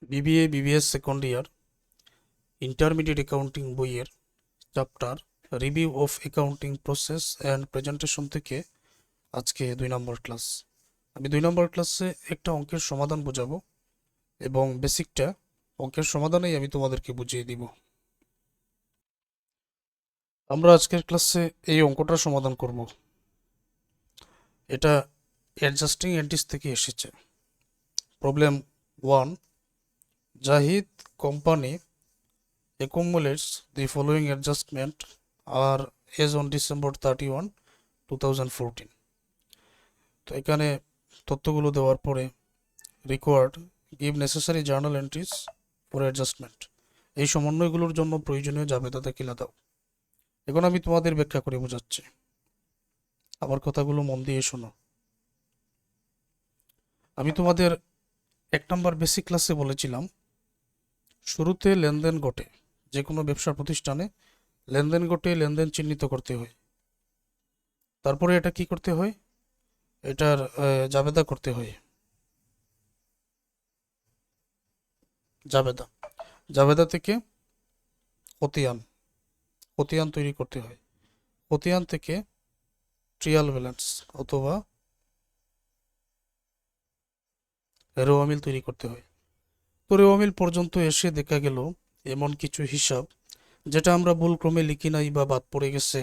BBA BBS second year intermediate accounting বইয়ের chapter review of accounting process and presentation থেকে আজকে 2 নম্বর class. আমি 2 নম্বর ক্লাসে একটা অঙ্কের সমাধান বোঝাবো এবং বেসিকটা অঙ্কের সমাধানেই আমি তোমাদেরকে বুঝিয়ে দিব। আমরা আজকের ক্লাসে এই অঙ্কটার সমাধান করব। এটা অ্যাডজাস্টিং এন্টিস থেকে এসেছে। Problem 1, Zahid company accumulates the following adjustment are as on December 31, 2014. তো এখানে তথ্যগুলো দেওয়ার পরে required give necessary journal entries for adjustment, এই সমন্বয়গুলোর জন্য প্রয়োজনীয় জাবেদা দাখিলা দাও। এখন আমি তোমাদের ব্যাখ্যা করে বোঝাচ্ছি, আমার কথাগুলো মন দিয়ে শোনো। আমি তোমাদের 1 নম্বর বেসিক ক্লাসে বলেছিলাম শুরুতে লেনদেন ঘটে, যে কোনো ব্যবসা প্রতিষ্ঠানে লেনদেন ঘটে লেনদেন চিহ্নিত করতে হয়। তারপরে এটা কি করতে হয়, এটার জাবেদা করতে হয়। জাবেদা থেকে খতিয়ান তৈরি করতে হয়। খতিয়ান থেকে ট্রিয়াল ব্যালেন্স অথবা রেওয়ামিল তৈরি করতে হয়। তো রেওয়ামিল পর্যন্ত এসে দেখা গেল এমন কিছু হিসাব যেটা আমরা ভুলক্রমে লিখি নাই বা বাদ পড়ে গেছে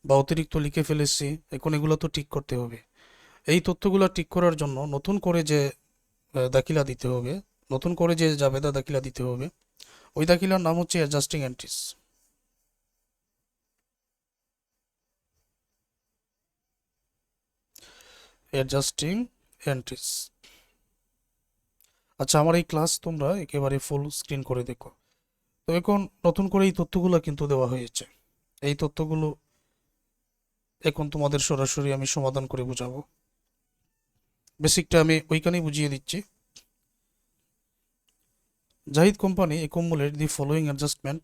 বা অতিরিক্ত লিখে ফেলেছি, এখন এগুলো তো ঠিক করতে হবে। এই তথ্যগুলো ঠিক করার জন্য নতুন করে যে দাখিলা দিতে হবে, নতুন করে যে জাবেদা দাখিলা দিতে হবে, ওই দাখিলার নাম হচ্ছে অ্যাডজাস্টিং এন্ট্রিজ। Adjusting entries. আচ্ছা, আমার এই ক্লাস তোমরা একেবারে ফুল স্ক্রিন করে দেখো। তো এখন নতুন করে এই তথ্যগুলো কিন্তু দেওয়া হয়েছে। এই তথ্যগুলো এখন তোমাদের সরাসরি আমি সমাধান করে বোঝাবো। বেসিকটা আমি ওইখানেই বুঝিয়ে দিচ্ছি। Zahid company accumulate the following adjustment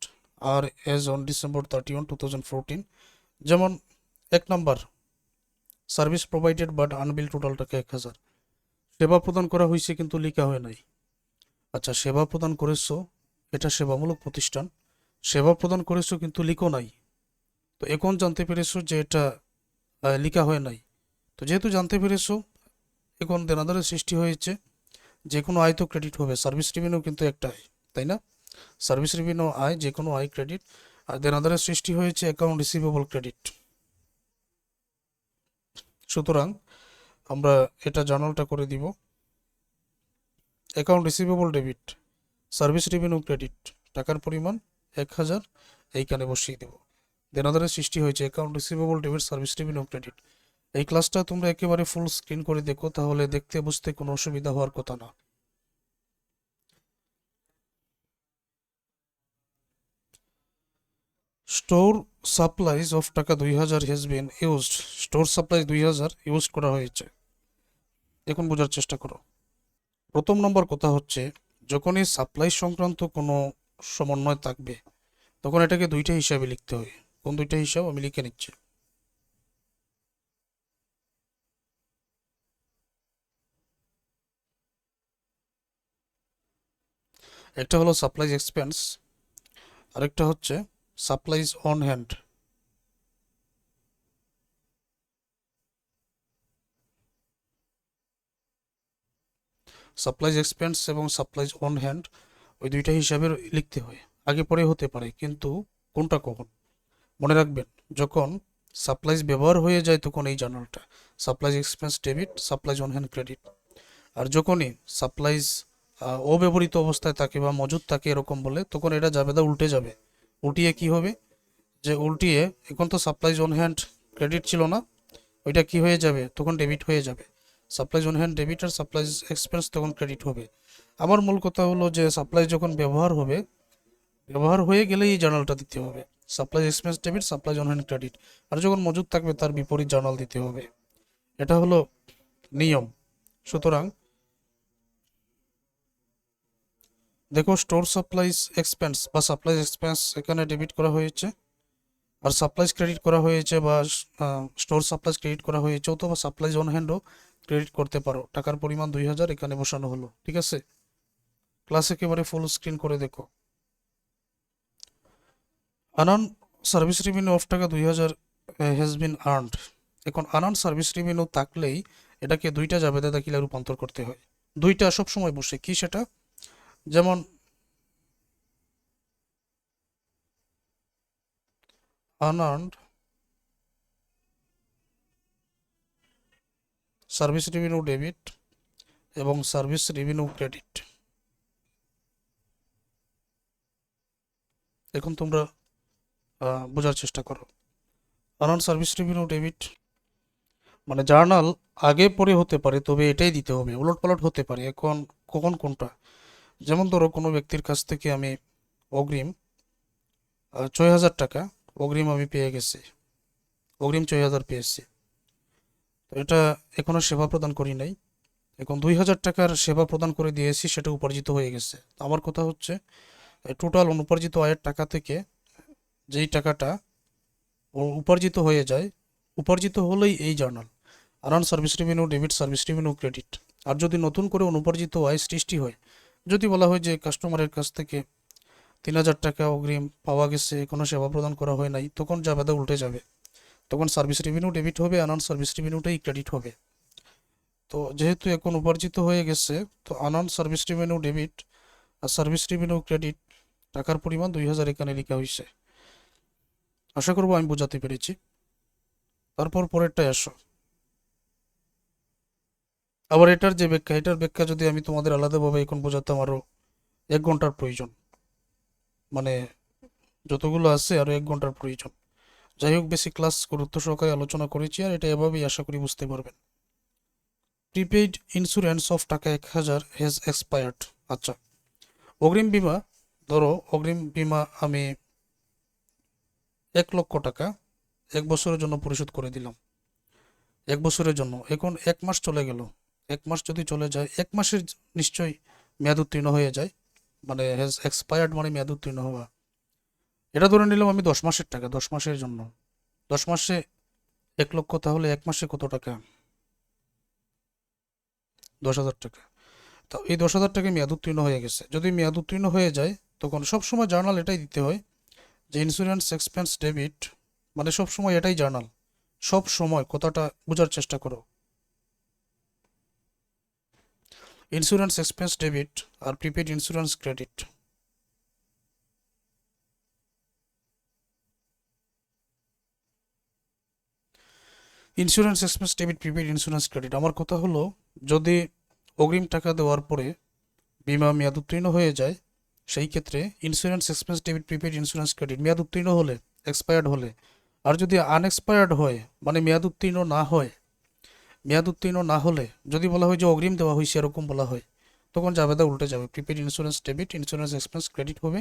are as on December 31, 2014। যেমন 1 নম্বর, সার্ভিস প্রোভাইডেড বাট আনবিল টোটাল টাকা 1000। সেবা প্রদান করা হয়েছে কিন্তু লেখা হয় নাই। আচ্ছা, সেবা প্রদান করেছো, এটা সেবামূলক প্রতিষ্ঠান, সেবা প্রদান করেছো কিন্তু লিখো নাই। তো এখন জানতে পেরেছো যে এটা লেখা হয় নাই। তো যেহেতু জানতে পেরেছো, এখন দেনাদারের সৃষ্টি হয়েছে, যে কোনো আয় তো ক্রেডিট হবে। সার্ভিস রেভিনিউ কিন্তু একটা আয়, তাই না? সার্ভিস রেভিনিউ আয়, যে কোনো আয় ক্রেডিট। আর দেনাদারের সৃষ্টি হয়েছে অ্যাকাউন্ট রিসিভেবল ক্রেডিট। সুতরাং আমরা এটা জার্নালটা করে দিব account receivable debit, service revenue credit, টাকার পরিমাণ 1000 এইখানে বসিয়ে দেব। দেনাদারের সৃষ্টি হয়েছে account receivable debit, service revenue credit. এই ক্লাসটা তোমরা একেবারে ফুল স্ক্রিন করে দেখো, তাহলে দেখতে বুঝতে কোনো অসুবিধা হওয়ার কথা না। স্টোর সাপ্লাইজ অফ টাকা 2000 has been used. Store supplies 2000 use করা হয়েছে। এখন বোঝার চেষ্টা করো। প্রথম নম্বর কথা হচ্ছে, যখনই সাপ্লাই সংক্রান্ত কোনো সমন্বয় থাকবে তখন এটাকে দুইটা হিসাবে লিখতে হয়। কোন দুইটা হিসাব আমি লিখে নিচ্ছি। একটা হলো সাপ্লাইজ এক্সপেন্স, আরেকটা হচ্ছে supplies on hand. Supplies expense এবং সাপ্লাইজ অন হ্যান্ড ওই দুইটা হিসাবে লিখতে হয়। আগে পরে হতে পারে, কিন্তু কোনটা কখন মনে রাখবেন, যখন সাপ্লাইজ ব্যবহার হয়ে যায় তখন এই জার্নালটা supplies expense debit, supplies on hand credit. আর যখনই সাপ্লাইজ অব্যবহৃত অবস্থায় থাকে বা মজুদ থাকে এরকম বলে, তখন এটা জাবেদা উল্টে যাবে। উল্টিয়ে কি হবে, যে উল্টিয়ে এখন তো সাপ্লাইজ অন হ্যান্ড ক্রেডিট ছিল না, ওইটা কি হয়ে যাবে, তখন ডেবিট হয়ে যাবে। সাপ্লাইজ অন হ্যান্ড ডেবিট আর সাপ্লাইজ এক্সপেন্স তখন ক্রেডিট হবে। আমার মূল কথা হলো যে সাপ্লাই যখন ব্যবহার হবে, ব্যবহার হয়ে গেলেই এই জার্নালটা দিতে হবে, supplies expense debit, supplies on hand credit. আর যখন মজুদ থাকবে তার বিপরীত জার্নাল দিতে হবে। এটা হলো নিয়ম। সুতরাং দেখো, স্টোর সাপ্লাইজ এক্সপেন্স বা সাপ্লাইজ এক্সপেন্স এখানে ডেবিট করা হয়েছে, আর সাপ্লাইজ ক্রেডিট করা হয়েছে বা স্টোর সাপ্লাইজ ক্রেডিট করা হয়েছে, অথবা সাপ্লাইজ অন হ্যান্ডও ক্রেডিট করতে পারো। টাকার পরিমাণ 2000 এখানে বসানো হলো, ঠিক আছে? ক্লাস একেবারে ফুল স্ক্রিন করে দেখো। আনআর্ন সার্ভিস রেভিনিউ অফ টাকা 2000 হ্যাজ বিন আর্নড। এখন আনআর্ন সার্ভিস রেভিনিউ থাকলেই এটাকে দুইটা জাবেদা দাখিলে রূপান্তর করতে হয়। দুইটা সবসময় বসে, কি সেটা? যেমন আনআর্নড সার্ভিস রেভিনিউ ডেবিট এবং সার্ভিস রেভিনিউ ক্রেডিট। এখন তোমরা বোঝার চেষ্টা করো। আনআর্নড সার্ভিস রেভিনিউ ডেবিট মানে জার্নাল আগে পরে হতে পারে, তবে এটাই দিতে হবে, উলটপালট হতে পারে। এখন কখন কোনটা? যেমন ধরো কোনো ব্যক্তির কাছ থেকে আমি অগ্রিম 6000 টাকা অগ্রিম আমি পেয়ে গেছি, অগ্রিম 6000 পেয়েছি। তো এটা এখনো সেবা প্রদান করি নাই, এখন 2000 টাকার সেবা প্রদান করে দিয়েছি, সেটা উপার্জিত হয়ে গেছে। আমার কথা হচ্ছে টোটাল অনুপার্জিত আয়ের টাকা থেকে যেই টাকাটা উপার্জিত হয়ে যায়, উপার্জিত হলেই এই journal unearned service revenue debit, service revenue credit. আর যদি নতুন করে অনুপার্জিত আয় সৃষ্টি হয়, যদি বলা হয় যে কাস্টমারের কাছ থেকে 3000 টাকা অগ্রিম পাওয়া গেছে, কোনো সেবা প্রদান করা হয় নাই, তখন জাবেদা উল্টে যাবে, তখন সার্ভিস রেভিনিউ ডেবিট হবে, আনআর্নড সার্ভিস রেভিনিউটাই ক্রেডিট হবে। তো যেহেতু এখন উপার্জিত হয়ে গেছে, তো আনআর্নড সার্ভিস রেভিনিউ ডেবিট আর সার্ভিস রেভিনিউ ক্রেডিট টাকার পরিমাণ 2000 এখানে লেখা হয়েছে। আশা করবো আমি বোঝাতে পেরেছি। তারপর পরেরটায় আসো। আবার এটার যে ব্যাখ্যা, এটার ব্যাখ্যা যদি আমি তোমাদের আলাদাভাবে এখন বোঝাতাম, আরও 1 ঘন্টার প্রয়োজন, মানে যতগুলো আছে আরও 1 ঘন্টার প্রয়োজন। যাই হোক, বেশি ক্লাস গুরুত্ব সহকারে আলোচনা করেছি, আর এটা এভাবেই আশা করি বুঝতে পারবেন। প্রিপেইড ইন্স্যুরেন্স অফ টাকা 1000 হ্যাজ এক্সপায়ার্ড। আচ্ছা, অগ্রিম বিমা, ধরো অগ্রিম বিমা আমি 1 লক্ষ টাকা 1 বছরের জন্য পরিশোধ করে দিলাম, 1 বছরের জন্য। এখন 1 মাস চলে গেল, 1 মাস যদি চলে যায়, 1 মাসের নিশ্চয়ই মেয়াদ উত্তীর্ণ হয়ে যায়, মানে হ্যাজ এক্সপায়ার্ড মানে মেয়াদ উত্তীর্ণ হওয়া। এটা ধরে নিলাম আমি 10 মাসের টাকা, 10 মাসের জন্য। 10 মাসে 1 লক্ষ, তাহলে 1 মাসে কত টাকা? 10,000 টাকা। তো এই 10,000 টাকা মেয়াদ উত্তীর্ণ হয়ে গেছে। যদি মেয়াদ উত্তীর্ণ হয়ে যায়, তখন সবসময় জার্নাল এটাই দিতে হয় যে ইন্স্যুরেন্স এক্সপেন্স ডেবিট, মানে সবসময় এটাই জার্নাল। সব সময় কথাটা বোঝার চেষ্টা করো। ইন্স্যুরেন্স এক্সপেন্স ডেবিট আর prepaid insurance credit. Insurance expense debit, prepaid insurance credit. আমার কথা হলো, যদি অগ্রিম টাকা দেওয়ার পরে বিমা মেয়াদ উত্তীর্ণ হয়ে যায়, সেই ক্ষেত্রে insurance expense debit, prepaid insurance credit মেয়াদ উত্তীর্ণ হলে, এক্সপায়ার্ড হলে, আর যদি আনএক্সপায়ার্ড হয় মানে মেয়াদ উত্তীর্ণ না হয়, মেয়াদ উত্তীর্ণ না হলে যদি বলা হয় যে অগ্রিম দেওয়া হয়েছে এরকম বলা হয়, তখন জাবেদা উল্টে যাবে, prepaid insurance debit, insurance expense credit হবে।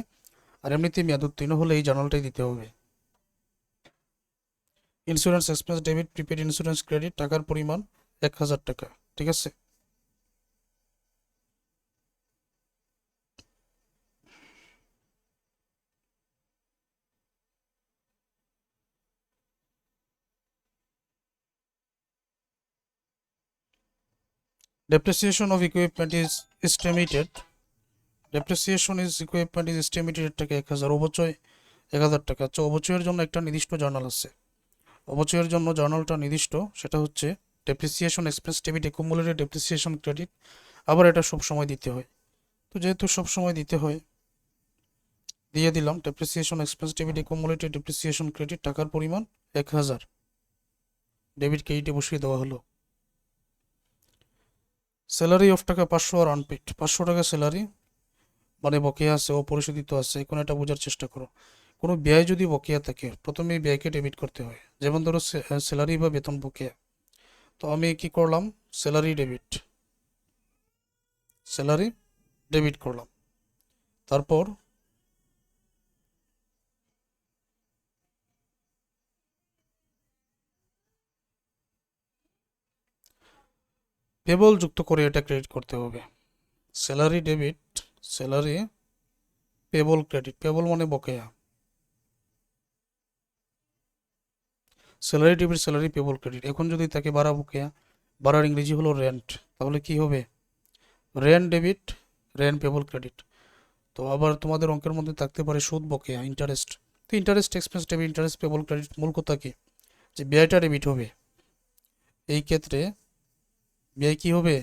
আর এমনিতে মেয়াদ উত্তীর্ণ হলে এই জার্নালটাই দিতে হবে। Insurance expense debit, prepaid insurance credit, টাকার পরিমাণ 1000 টাকা। ঠিক আছে? Depreciation of equipment is estimated. Depreciation is equipment is estimated টাকা 1000, অবচয় 1000 টাকা। আচ্ছা, অবচয়ের জন্য একটা নির্দিষ্ট জার্নাল আছে, অবচয়ের জন্য জার্নালটা নির্দিষ্ট, সেটা হচ্ছে depreciation expense debit, accumulated depreciation credit. আবার এটা সব সময় দিতে হয়, তো যেহেতু সব সময় দিতে হয়, দিয়ে দিলাম depreciation expense debit, accumulated depreciation credit, টাকার পরিমাণ 1000, ডেবিট ক্রেডিটে বসিয়ে দেওয়া হলো। স্যালারি অফ টাকা 500 আর আনপেড, 500 টাকা স্যালারি মানে বকেয়া আছে, অপরিশোধিত আছে। এখন এটা বোঝার চেষ্টা করো, কোনো ব্যয় যদি বকেয়া থাকে, প্রথমে ব্যয়কে ডেবিট করতে হয়। যেমন ধরো স্যালারি বা বেতন বকেয়া, তো আমি কি করলাম, স্যালারি ডেবিট, স্যালারি ডেবিট করলাম। তারপর পেবল যুক্ত করে এটা ক্রেডিট করতে হবে। Salary debit, salary payable credit, payable মানে বকেয়া, salary debit, salary payable credit. এখন যদি তাকে ভাড়া বকেয়া, ভাড়ার ইংরেজি হলো রেন্ট, তাহলে কি হবে, rent debit, rent payable credit. তো আবার তোমাদের অঙ্কের মধ্যে থাকতে পারে সুদ, বকেয়া, ইন্টারেস্ট। তো interest expense debit, interest payable credit, মূল কথা কি যে ব্যয়টা ডেবিট হবে। এই ক্ষেত্রে ব্যয় কি হবে,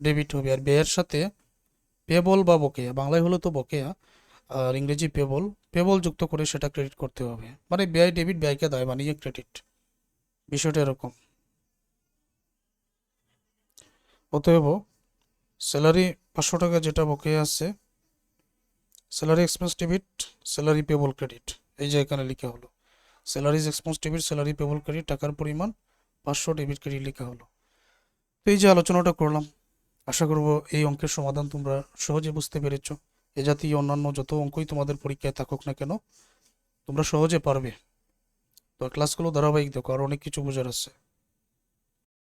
ডেবিট হবে। আর ব্যয়ের সাথে পেবল বা বকেয়া, বাংলায় হলো তো বকেয়া আর ইংরেজি পেবল, পেবল যুক্ত করে সেটা ক্রেডিট করতে হবে। মানে ব্যয় ডেবিট, ব্যয়কে দায় বানিয়ে ক্রেডিট, বিষয়টা এরকম। অতএব স্যালারি 500 টাকা যেটা বকেয়া আছে, salary expense debit, salary payable credit, এই যে এখানে লেখা হলো salaries expense debit, salary payable credit, টাকার পরিমাণ 500, ডেবিট ক্রেডিট লেখা হলো। তো এই যে আলোচনাটা করলাম, আশা করব এই অঙ্কের সমাধান তোমরা সহজে বুঝতে পেরেছো। এ জাতীয় অন্যান্য যত অঙ্কই তোমাদের পরীক্ষায় থাকুক না কেন, তোমরা সহজে পারবে। তো ক্লাসগুলো ধারাবাহিক দেখো, আর অনেক কিছু বোঝার আছে।